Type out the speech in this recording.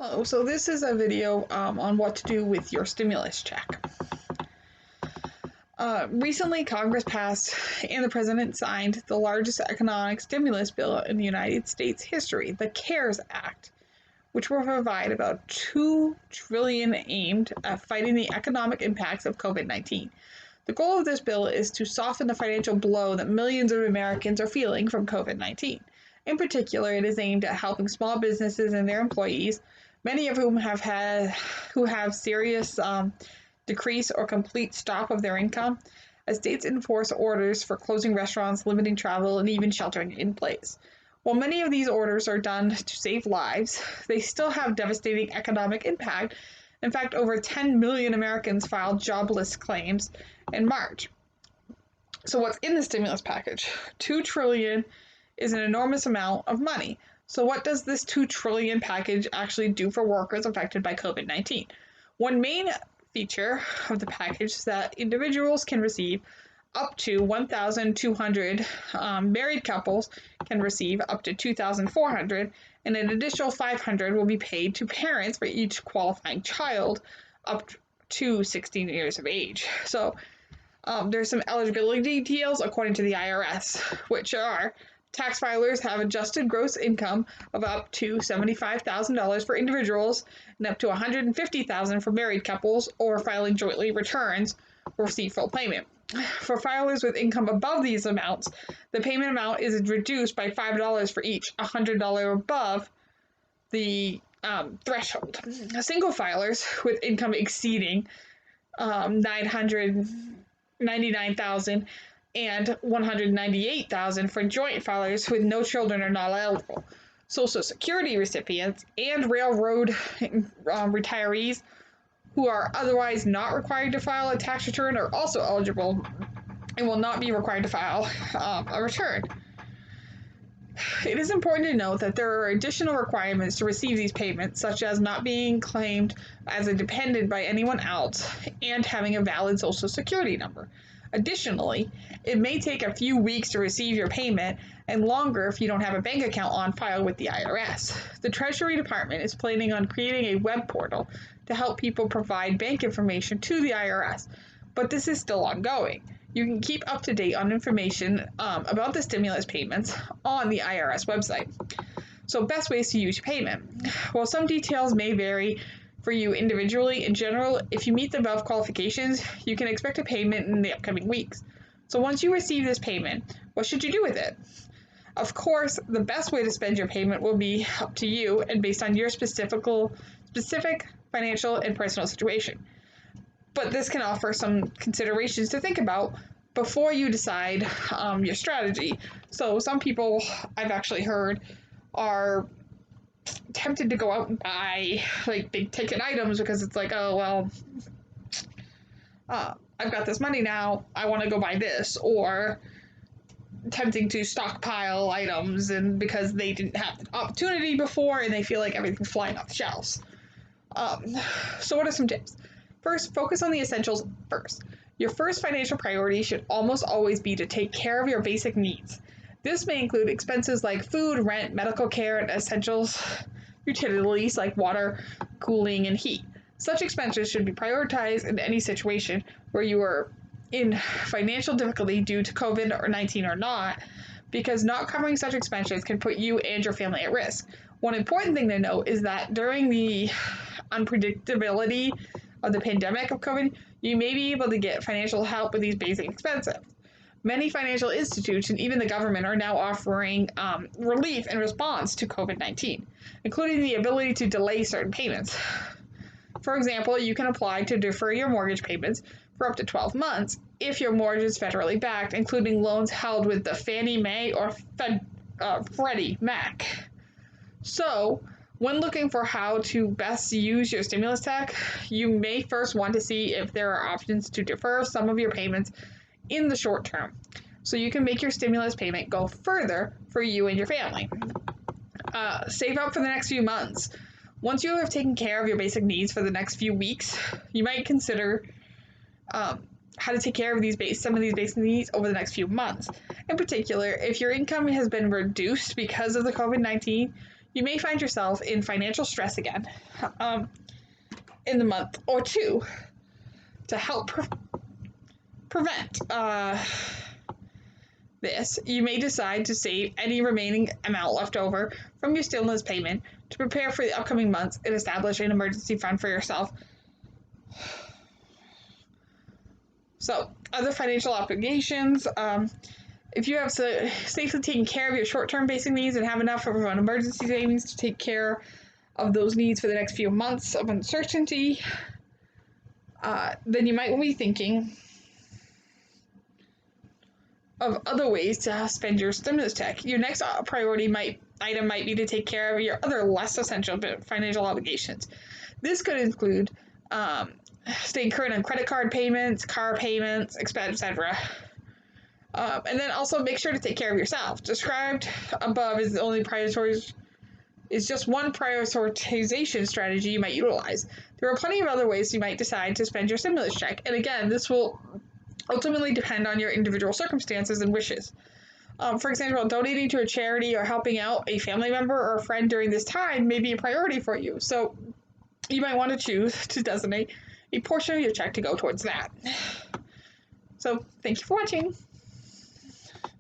Oh, so this is a video on what to do with your stimulus check. Recently, Congress passed and the president signed the largest economic stimulus bill in the United States history, the CARES Act, which will provide about $2 trillion aimed at fighting the economic impacts of COVID-19. The goal of this bill is to soften the financial blow that millions of Americans are feeling from COVID-19. In particular, it is aimed at helping small businesses and their employees, many of whom have serious decrease or complete stop of their income, as states enforce orders for closing restaurants, limiting travel, and even sheltering in place. While many of these orders are done to save lives, they still have devastating economic impact. In fact, over 10 million Americans filed jobless claims in March. So what's in the stimulus package? $2 trillion is an enormous amount of money. So what does this $2 trillion package actually do for workers affected by COVID-19? One main feature of the package is that individuals can receive up to 1,200, married couples can receive up to 2,400, and an additional 500 will be paid to parents for each qualifying child up to 16 years of age. So there's some eligibility details according to the IRS, which are tax filers have adjusted gross income of up to $75,000 for individuals and up to $150,000 for married couples or filing jointly returns will receive full payment. For filers with income above these amounts, the payment amount is reduced by $5 for each $100 above the threshold. Single filers with income exceeding $999,000 and $198,000 for joint filers with no children are not eligible. Social Security recipients and railroad retirees who are otherwise not required to file a tax return are also eligible and will not be required to file a return. It is important to note that there are additional requirements to receive these payments, such as not being claimed as a dependent by anyone else and having a valid Social Security number. Additionally, it may take a few weeks to receive your payment and longer if you don't have a bank account on file with the IRS. The Treasury Department is planning on creating a web portal to help people provide bank information to the IRS, but this is still ongoing. You can keep up to date on information about the stimulus payments on the IRS website. So best ways to use your payment. While some details may vary for you individually, in general, if you meet the above qualifications, you can expect a payment in the upcoming weeks. So once you receive this payment, what should you do with it? Of course, the best way to spend your payment will be up to you and based on your specific financial and personal situation. But this can offer some considerations to think about before you decide your strategy. So some people I've actually heard are tempted to go out and buy like big ticket items because it's like, oh, well, I've got this money now, I want to go buy this, or tempting to stockpile items and because they didn't have the opportunity before and they feel like everything's flying off the shelves. So what are some tips? First, focus on the essentials first. Your first financial priority should almost always be to take care of your basic needs. This may include expenses like food, rent, medical care, and essentials utilities like water, cooling, and heat. Such expenses should be prioritized in any situation where you are in financial difficulty due to COVID-19 or not, because not covering such expenses can put you and your family at risk. One important thing to note is that during the unpredictability of the pandemic of COVID, you may be able to get financial help with these basic expenses. Many financial institutions and even the government are now offering relief in response to COVID-19, including the ability to delay certain payments. For example, you can apply to defer your mortgage payments for up to 12 months if your mortgage is federally backed, including loans held with the Fannie Mae or Freddie Mac. So, when looking for how to best use your stimulus check, you may first want to see if there are options to defer some of your payments in the short term, so you can make your stimulus payment go further for you and your family. Save up for the next few months. Once you have taken care of your basic needs for the next few weeks, you might consider how to take care of some of these basic needs over the next few months. In particular, if your income has been reduced because of the COVID-19, you may find yourself in financial stress again in the month or two. To help prevent this, you may decide to save any remaining amount left over from your stimulus payment to prepare for the upcoming months and establish an emergency fund for yourself. So, other financial obligations. If you have safely taken care of your short-term basic needs and have enough of an emergency savings to take care of those needs for the next few months of uncertainty, then you might be thinking of other ways to spend your stimulus check. Your next priority item might be to take care of your other less essential financial obligations. This could include staying current on credit card payments, car payments, etc. And then also make sure to take care of yourself. Described above is just one prioritization strategy you might utilize. There are plenty of other ways you might decide to spend your stimulus check. And again, this will ultimately depend on your individual circumstances and wishes. For example, donating to a charity or helping out a family member or a friend during this time may be a priority for you. So you might want to choose to designate a portion of your check to go towards that. So thank you for watching.